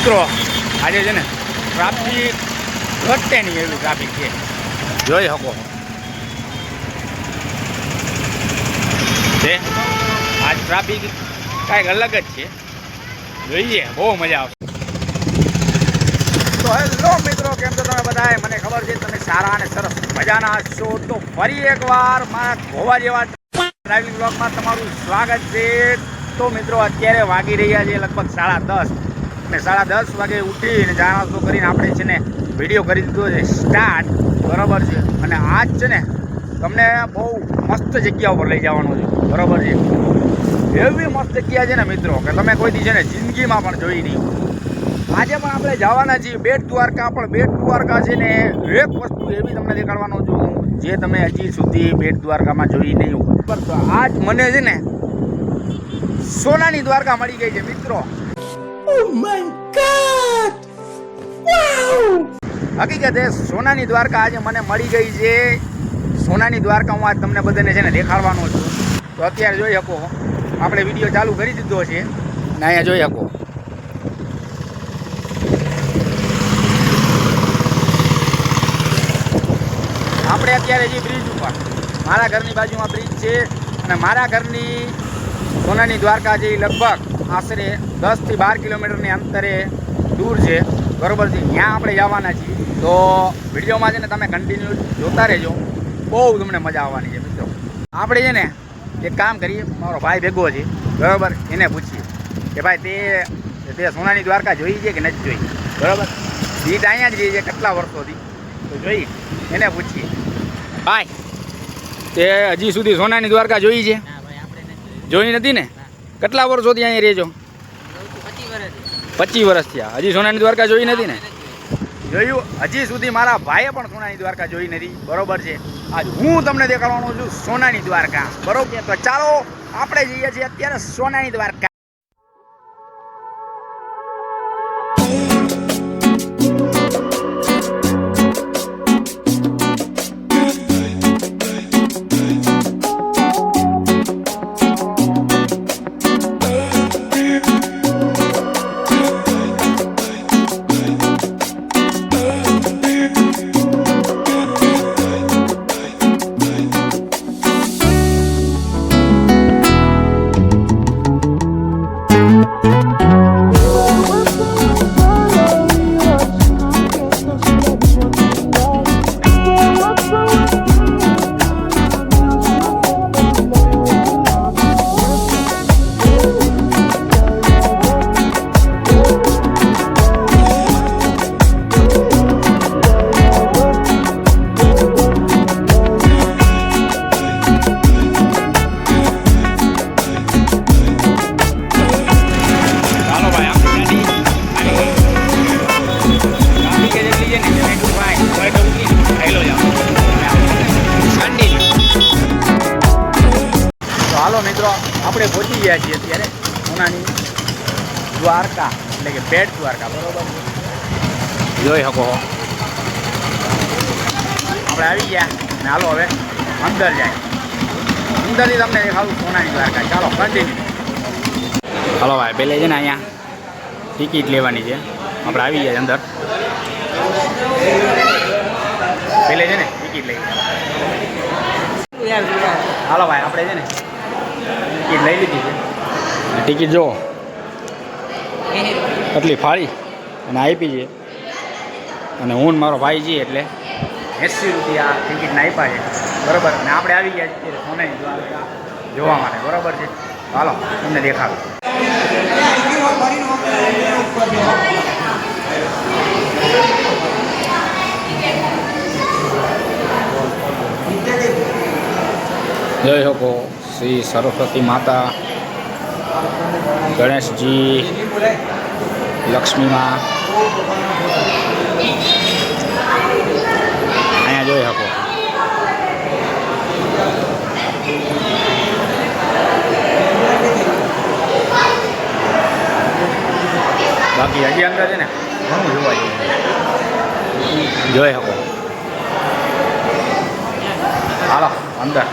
મિત્રો આજે છે ને ટ્રાફિક ઘટે નહીં એવી ટ્રાફિક છે, જોઈ શકો છે. આજ ટ્રાફિક કાંઈક અલગ જ છે, જોઈએ બહુ મજા આવશે. તો હેલો મિત્રો, કેમ છો તમે બધા? મને ખબર છે તમે સારા અને સરસ મજાના છો. તો ફરી એકવાર મારા ગોવા જેવા ડ્રાઇવિંગ બ્લોગમાં તમારું સ્વાગત છે. તો મિત્રો અત્યારે વાગી રહ્યા છે લગભગ 10:30 અને 10:30 વાગે ઉઠીને ચા નાસ્તો કરીને આપણે છે ને વિડીયો કરી દીધો છે સ્ટાર્ટ, બરાબર છે. અને આજ છે ને તમને બહુ મસ્ત જગ્યા ઉપર લઈ જવાનું છે, બરાબર છે. એવી મસ્ત જગ્યા છે ને મિત્રો કે તમે કોઈ દી છે ને જિંદગીમાં પણ જોઈ નહીં. આજે પણ આપણે જવાના છીએ બેટ દ્વારકા. પણ બેટ દ્વારકા છે ને એક વસ્તુ એવી તમને દેખાડવાનો છું જે તમે હજી સુધી બેટ દ્વારકામાં જોઈ નહીં હોય. તો આજ મને છે ને સોનાની દ્વારકા મળી ગઈ છે મિત્રો. Oh my God! Wow! હકીકત એ સોનાની દ્વારકા આજે મને મળી ગઈ છે. સોનાની દ્વારકા હું આજ તમને બધાને છે ને દેખાડવાનો છું. તો અત્યારે જોઈ શકો આપણે વિડીયો ચાલુ કરી દીધો છે ને અહીંયા જોઈ શકો આપણે અત્યારે જે બ્રિજ ઉપર મારા ઘરની બાજુમાં બ્રિજ છે અને મારા ઘરની સોનાની દ્વારકા જે લગભગ આશરે 10 થી 12 કિલોમીટરની અંતરે દૂર છે, બરાબર છે. ત્યાં આપણે જવાના છીએ. તો વિડીયોમાં છે ને તમે કન્ટિન્યુ જોતા રહેજો, બહુ તમને મજા આવવાની છે મિત્રો. આપણે છે ને એક કામ કરીએ, મારો ભાઈ ભેગો છે, બરાબર, એને પૂછીએ કે ભાઈ તે સોનાની દ્વારકા જોઈ છે કે નથી જોઈ, બરાબર. સીટ અહીંયા જ રહી છે કેટલા વર્ષોથી, તો જોઈ એને પૂછીએ. ભાઈ તે હજી સુધી સોનાની દ્વારકા જોઈ છે? જોઈ નથી ને? કેટલા વર્ષોથી અહીંયા રહેજો? 25 વર્ષ થયા. હજી સોનાની દ્વારકા જોઈ નથી ને? જોયું? હજી સુધી મારા ભાઈએ પણ સોનાની દ્વારકા જોઈ નથી, બરોબર છે. આજ હું તમને દેખાડવાનો છું સોનાની દ્વારકા, બરોબર. તો ચાલો આપણે જઈએ છીએ અત્યારે સોનાની દ્વારકા. હાલો મિત્રો, આપણે પહોંચી ગયા છીએ અત્યારે સોનાની દ્વારકા, એટલે કે બેટ દ્વારકા, બરોબર. જોઈ શકો આપણે આવી ગયા અને હાલો હવે અંદર જાય. અંદરથી તમને દેખાડું સોનાની દ્વારકા. ચાલો કન્ટિન્યુ. હાલો ભાઈ, પહેલે છે ને અહીંયા ટિકિટ લેવાની છે. આપણે આવી ગયા અંદર, પહેલે છે ને ટિકિટ લઈ. હાલો ભાઈ, આપણે છે ને ટિકિટ લઈ લીધી છે. ટિકિટ જુઓ એટલી ફાળી અને આપી છે. અને હું મારો ભાઈ છીએ એટલે 80 રૂપિયા ટિકિટના આપ્યા છે, બરાબર. અને આપણે આવી ગયા છીએ સોનાની દ્વારકા જોવા માટે, બરાબર છે. હાલો તમને દેખાડું. જોઈ શકો શ્રી સરસ્વતી માતા, ગણેશજી, લક્ષ્મી માં અહીંયા જોઈ શકો. બાકી હજી અંદર છે ને ઘણું જોવા જોઈ શકો. હાલો અંદર.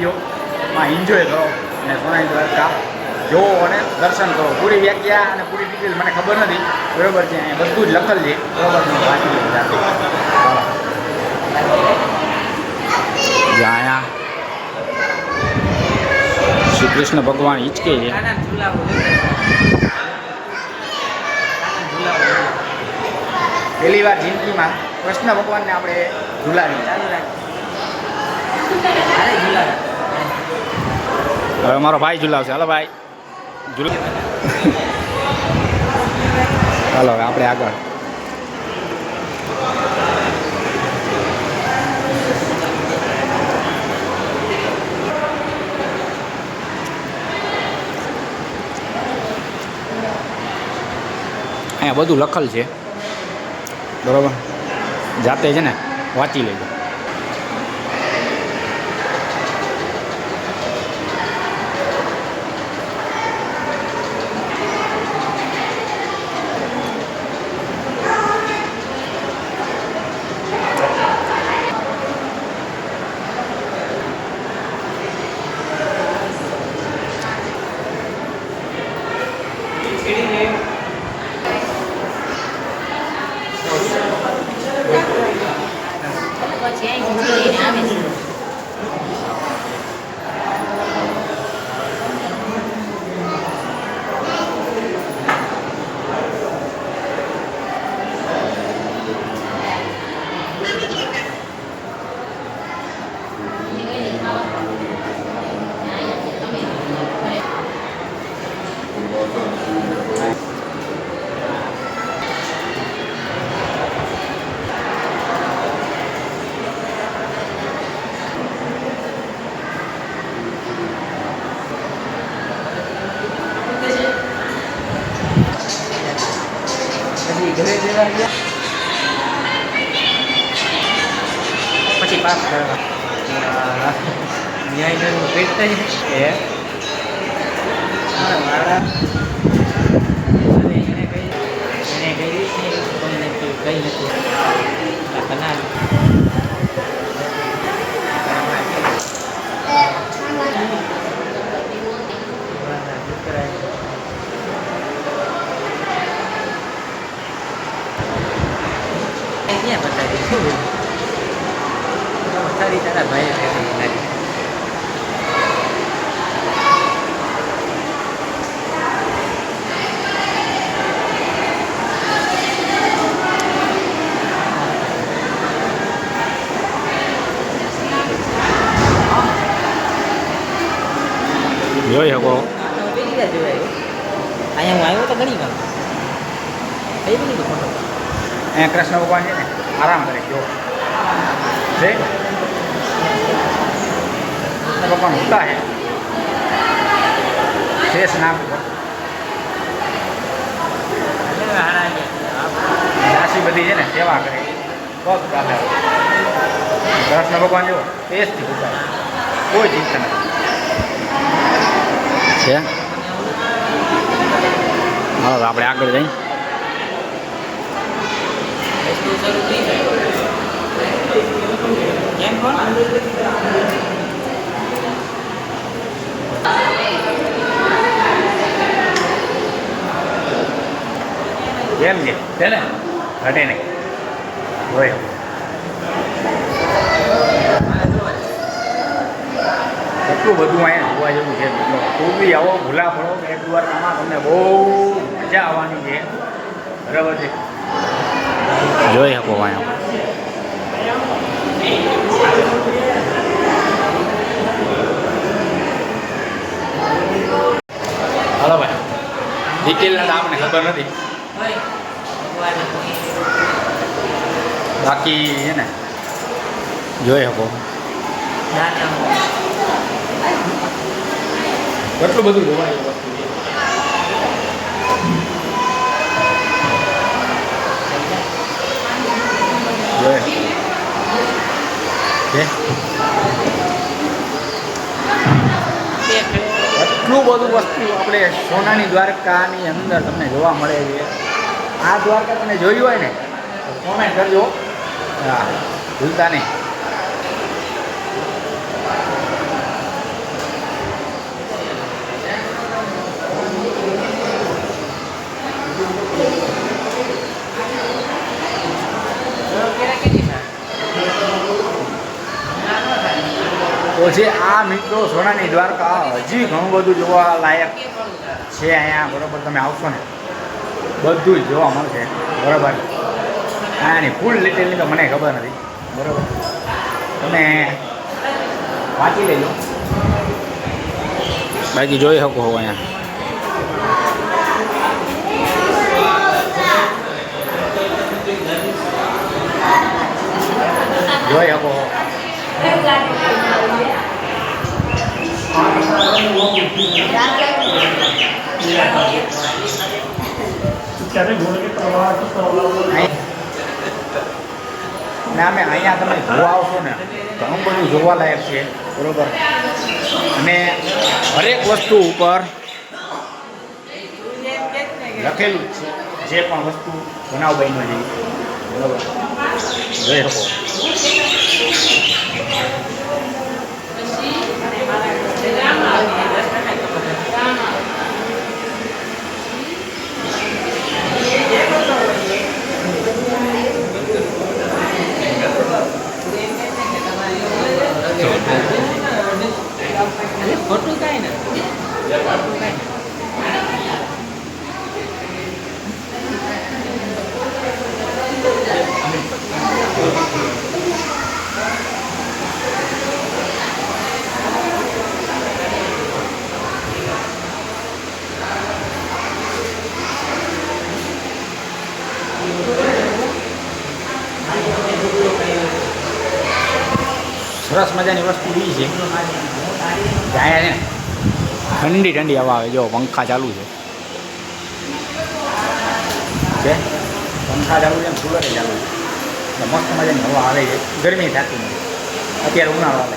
વિડીયોમાં એન્જોય કરો અને સોનાની દ્વારકા જોવો અને દર્શન કરો. પૂરી વ્યાખ્યા અને પૂરી ડિટેલ મને ખબર નથી, બરાબર છે, અહીંયા બધું જ લખેલ છે, બરાબર છે, વાંચી લઉં જાતે. અહીંયા શ્રી કૃષ્ણ ભગવાન હિંચકે છે. પહેલી વાર જિંદગીમાં કૃષ્ણ ભગવાનને આપણે ઝુલાવી. હવે મારો ભાઈ ઝુલાવશે. હાલો ભાઈ ચાલો હવે આપણે આગળ. અહીંયા બધું લખેલ છે, બરાબર, જાતે છે ને વાંચી લેજો. પછી પાસ કરવા ન્યાયનું પેટ થઈ છે. એને કઈ નથી ક્યાં બતાવી તારા ભાઈ જોઈ શકો. અહીંયા હું આવ્યો તો ઘણી વાર કઈ બી નહીં ફોટો. અહીંયા કૃષ્ણ ભગવાન છે ને આરામ કરે જો છે ભગવાન હોતા હે શેષ નામ રાશિ બધી છે ને સેવા કરે બસ ચાલે. કૃષ્ણ ભગવાન જો તેજથી ભૂખાય, કોઈ ચિંતા નથી છે. હવે આપણે આગળ જઈએ. એમ છે ને ઘટે નહીં હોય. એટલું બધું અહીંયા જોવા જેવું છે મિત્રો. તું બી આવો ભૂલા પડો એક દ્વારકામાં, તમને બહુ મજા આવવાની છે, બરાબર છે. જોઈ શકો અહીંયા હાલો ભાઈ ડિટેલના તો આપણને ખબર નથી, બાકી છે ને જોઈ શકો કેટલું બધું જોવાય વસ્તુ એટલું બધું વસ્તુ આપણે સોનાની દ્વારકાની અંદર તમને જોવા મળે છે. આ દ્વારકા તમે જોયું હોય ને તો કોમેન્ટ કરજો, હા ભૂલતા નહીં. તો જે આ મિત્રો સોનાની દ્વારકા હજી ઘણું બધું જોવા લાયક છે અહીંયા, બરાબર. તમે આવશો ને બધું જ જોવા મળશે, બરાબર. આની ફૂલ ડિટેલની તો મને ખબર નથી, બરાબર. તમે વાંચી લેજો, બાકી જોઈ શકો છો અહીંયા. જોઈ શકો અમે અહીંયા તમે જોવા આવશો ને ઘણું બધું જોવાલાયક છે, બરોબર. અને હરેક વસ્તુ ઉપર લખેલું જ છે, જે પણ વસ્તુ બનાવ બન્યો છે, બરોબર. જોઈ શકો. ખોટું કાંઈ નથી. સરસ મજાની વસ્તુ એ છે, અહીંયા છે ને ઠંડી ઠંડી હવા આવે. જો પંખા ચાલુ છે, પંખા ચાલુ છે ને કુલર ચાલુ છે, એટલે મસ્ત મજાની હવા આવે છે. ગરમી થતી નથી, અત્યારે ઉનાળો આવે.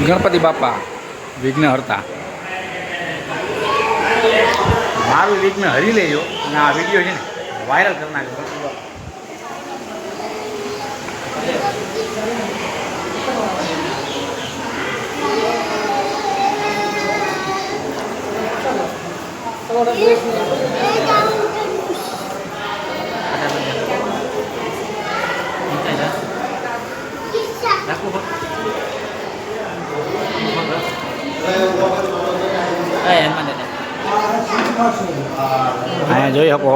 ગણપતિ બાપા વિઘ્નહર્તા. મારું વિઘ્ન હરી લેજો અને આ વિડીયો છે ને વાયરલ કરી નાખજો. અહીંયા જોઈ શકો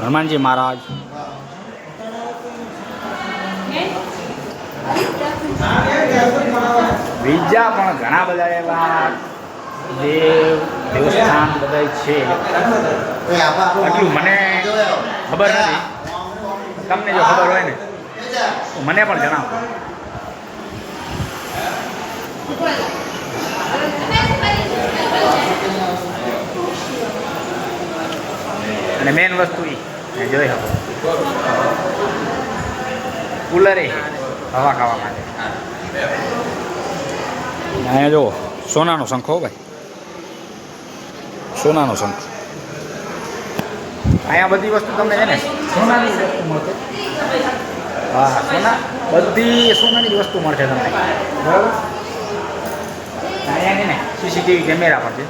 હનુમાનજી મહારાજ. બીજા પણ ઘણા બધા એવા દેવસ્થાન બધા છે, એટલું મને ખબર નથી. તમને જો ખબર હોય ને તો મને પણ જણાવો. અને મેન વસ્તુ એ જોઈ શકો કુલરે હવા ખાવા માટે. અહીંયા જો સોનાનો શંખ હો ભાઈ, સોનાનો શંખ. અહીંયા બધી વસ્તુ તમને છે ને સોનાની વસ્તુ મળશે. હા, સોના બધી સોનાની જ વસ્તુ મળશે તમને, બરાબર. અહીંયા છે ને સીસીટીવી કેમેરા પણ છે,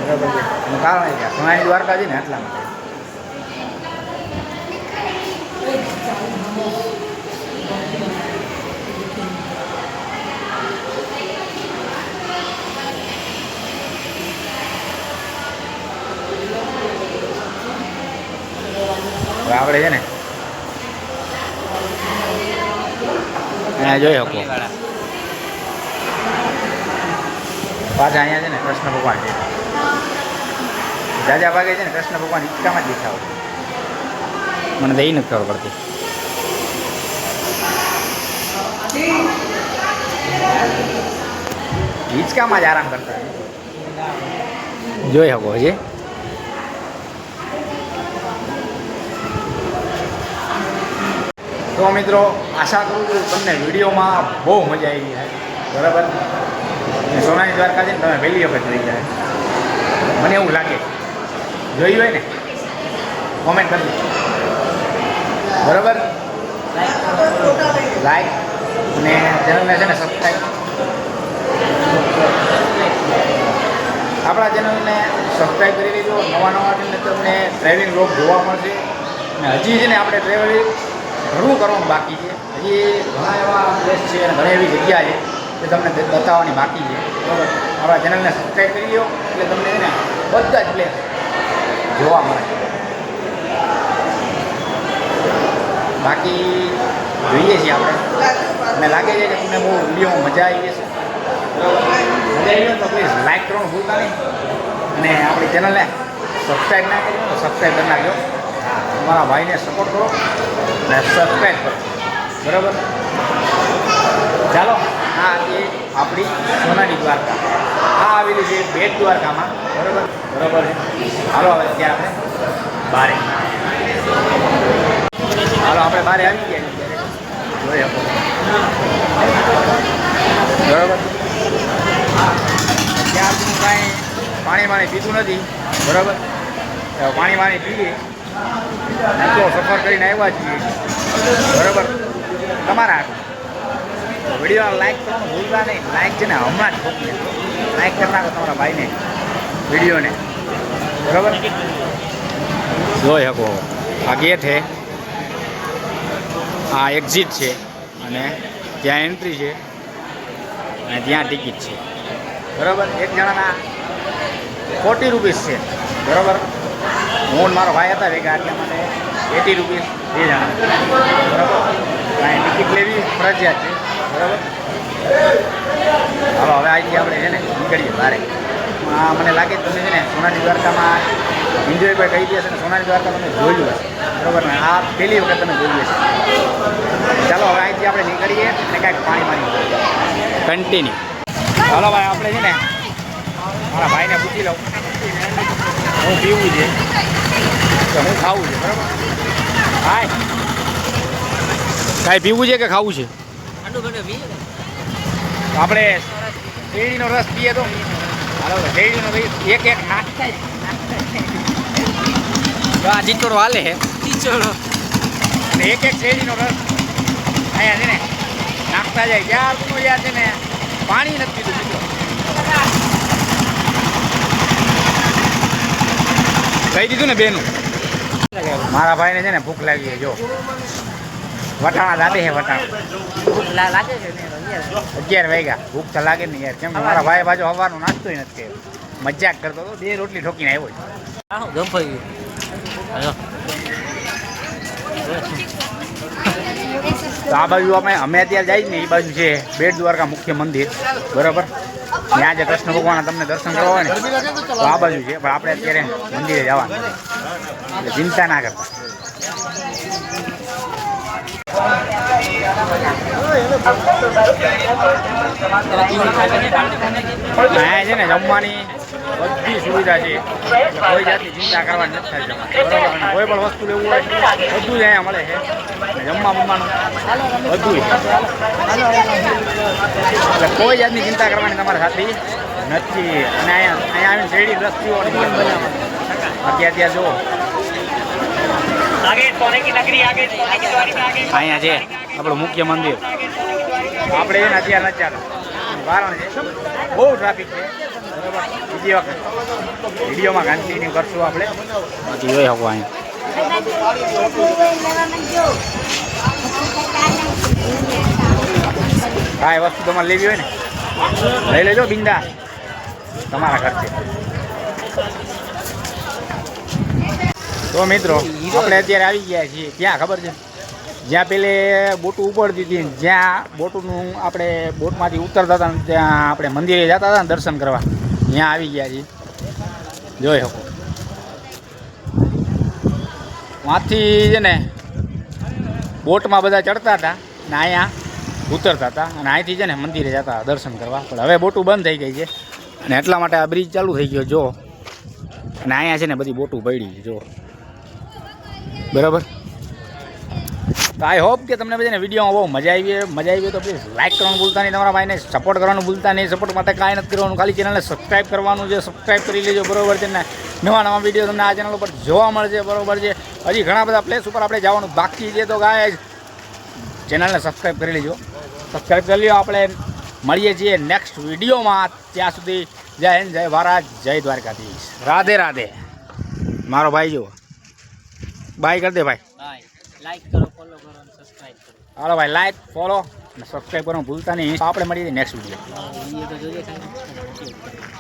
બરાબર છે. એનું કારણ એ કે સોનાની દ્વારકા છે ને એટલા માટે. આપણે છે ને અહીંયા જોઈ શકો પાછા અહીંયા છે ને કૃષ્ણ ભગવાન છે. જાજા ભાગે છે ને કૃષ્ણ ભગવાન હિંચકામાં જ બેઠા હોય. મને તો એ નથી ખબર પડતી. હિંચકામાં જ આરામ કરતા જોઈ શકો છે. તો મિત્રો આશા કરું છું તમને વિડીયોમાં બહુ મજા આવી જાય બરાબર. સોનાની દ્વારકા છે ને તમે પહેલી વખત જોઈ જાય મને એવું લાગે. જોયું હોય ને કોમેન્ટ કરજો બરાબર. લાઈક અને ચેનલને છે ને સબસ્ક્રાઈબ. આપણા ચેનલને સબસ્ક્રાઈબ કરી લેજો. નવા તમને ટ્રાવેલિંગ વ્લોગ જોવા મળશે. અને હજી છે ને આપણે ટ્રાવેલિંગ ઘણું કરવાનું બાકી છે. હજી ઘણા એવા પ્લેસ છે અને ઘણી એવી જગ્યા છે જે તમને બતાવવાની બાકી છે બરાબર. આપણા ચેનલને સબસ્ક્રાઈબ કરી લો એટલે તમને છે ને બધા જ પ્લેસ જોવા મળે. બાકી જોઈએ છીએ આપણે. મને લાગે છે કે તમને બહુ વિડીયોમાં મજા આવી જશે. મજા આવી હોય તો પ્લીઝ લાઈક કરવાનું ભૂલતા નહીં. અને આપણી ચેનલને સબસ્ક્રાઈબ ના કરી તો સબસ્ક્રાઈબ કરી નાખજો. તમારા ભાઈને સપોર્ટ કરો અને સબસ્ક્રાઈબ કરો બરાબર. ચાલો આ એ આપણી સોનાની દ્વારકા. આ આવેલી છે બેટ દ્વારકામાં બરાબર. બરાબર છે. હાલો હવે અત્યારે આપણે બારે આપણે આવી ગયા જોઈએ બરાબર. ત્યાં સુધી કાંઈ પાણી પીતું નથી બરાબર. પાણી પીએ તો સફર કરીને આવ્યા છીએ બરાબર. તમારા વિડીયો લાઈક કરવાનું ભૂલતા નહીં. લાઈક છે ને હમણાં જ ઠોકી લાઈક કરી નાખો તમારા ભાઈને વિડીયોને બરાબર. જોઈ શકો આ ગેટ છે, આ એક્ઝિટ છે અને ત્યાં એન્ટ્રી છે અને ત્યાં ટિકિટ છે બરાબર. એક જણાના 40 રૂપીસ છે બરાબર. હું મારો ભાઈ હતા ભેગા એટલે મને 80 રૂપીસ 2 જણા બરાબર. કાંઈ ટિકિટ લેવી ફરજિયાત છે બરાબર. હાલો હવે આજથી આપણે છે ને નીકળીએ બહાર. મને લાગે તમે છે ને સોનાની દ્વારકામાં એન્જોય પણ કરી દેશે ને સોનાની દ્વારકા તમે જોયું હશે બરાબર ને. આ પહેલી વખત તમે જોયું હશે. ચાલો હવે અહીંથી આપણે નીકળીએ અને કાંઈક પાણી કન્ટિન્યુ. ચાલો ભાઈ આપણે છે ને મારા ભાઈને પૂછી લઉં હું પીવું છે કે હું ખાવું છે બરાબર. હાય કાંઈ પીવું છે કે ખાવું છે? આપણે શેરડીનો રસ પીએ તો હાલો. શેરડીનો રસ એક નાખતા આ ચીચોડો હાલે છે ચીચોડો અને એક શેરડીનો રસ અહીંયા છે ને નાખતા જાય. જ્યાં તું યાર છે ને પાણી નથી પીધું મિત્રો. કહી દીધું ને બેનું. મારા ભાઈને છે ને ભૂખ લાગી છે. જો વટાણા દાદે છે વટાણા લાગે છે 11 વાગ્યા. ભૂખ તો લાગે ને યાર. કેમ કે મારા ભાઈ બાજુ સવારનો નાસ્તો નથી કર્યો. મજાક કરતો હતો. 2 રોટલી ઠોકીને આવ્યો છે. તો આ બાજુ અમે અત્યારે જઈએ ને એ બાજુ છે બેટ દ્વારકા મુખ્ય મંદિર બરાબર. ત્યાં જે કૃષ્ણ ભગવાન તમને દર્શન કરવા હોય ને તો આ બાજુ છે. પણ આપણે અત્યારે મંદિરે જવાનું એટલે ચિંતા ના કરતા. અહીંયા છે ને જમવાની બધી સુવિધા છે. કોઈ જાતની ચિંતા કરવાની નથી થાય બરાબર. અને કોઈ પણ વસ્તુ લેવું હોય બધું જ અહીંયા મળે છે. જમવા બમવાનું બધું એટલે કોઈ જાતની ચિંતા કરવાની તમારે સાથે નથી. અને અહીંયા આવીને શેરડી રસ પીવો અને કેમ બનાવવાનું અત્યારે જુઓ અહીંયા છે આપણું મુખ્ય મંદિર. આપણે એને અત્યારે નથી ચાલો કારણ છે બહુ ટ્રાફિક છે બરાબર. બીજી વખત વિડીયોમાં કન્ટિન્યુ કરશું આપણે. બાકી જોઈ શકો અહીંયા કાંઈ વસ્તુ તમારે લેવી હોય ને લઈ લેજો બિંદા તમારા ખર્ચે. તો મિત્રો આપણે અત્યારે આવી ગયા છીએ ક્યાં ખબર છે? જ્યાં પેલે બોટું ઉપડતી હતી જ્યાં બોટનું આપણે બોટમાંથી ઉતરતા હતા ત્યાં આપણે મંદિરે જતા હતા ને દર્શન કરવા ત્યાં આવી ગયા છીએ. જોઈ શકો ત્યાંથી છે ને બોટમાં બધા ચડતા હતા ને અહીંયા ઉતરતા હતા અને અહીંથી છે ને મંદિરે જતા દર્શન કરવા. પણ હવે બોટું બંધ થઈ ગઈ છે અને એટલા માટે આ બ્રિજ ચાલુ થઈ ગયો. જો અને અહીંયા છે ને બધી બોટું પડી જો બરાબર. તો આઈ હોપ કે તમને બધાને વિડીયોમાં બહુ મજા આવી તો પ્લીઝ લાઇક કરવાનું ભૂલતા નહીં, તમારા ભાઈને સપોર્ટ કરવાનું ભૂલતા નહીં. સપોર્ટ માટે કાંઈ નથી કરવાનું, ખાલી ચેનલને સબસ્ક્રાઈબ કરવાનું છે. સબસ્ક્રાઈબ કરી લેજો બરાબર છે ને. નવા વિડીયો તમને આ ચેનલ ઉપર જોવા મળશે બરાબર છે. હજી ઘણા બધા પ્લેસ ઉપર આપણે જવાનું બાકી છે, તો ગાય ચેનલને સબસ્ક્રાઈબ કરી લેજો. સબસ્ક્રાઈબ કરી લ્યો. આપણે મળીએ છીએ નેક્સ્ટ વિડીયોમાં. ત્યાં સુધી જય હિન્દ, જય ભારત, જય દ્વારકાધીશ. રાધે રાધે. મારો ભાઈ જો બાય કરી દે ભાઈ. લાઈક કરો, ફોલો કરો અને સબસ્ક્રાઇબ કરો. હાલો ભાઈ, લાઈક ફોલો અને સબસ્ક્રાઈબ કરવાનું ભૂલતા નહીં. આપણે મળીએ નેક્સ્ટ વિડીયો. વિડીયો તો જોઈએ.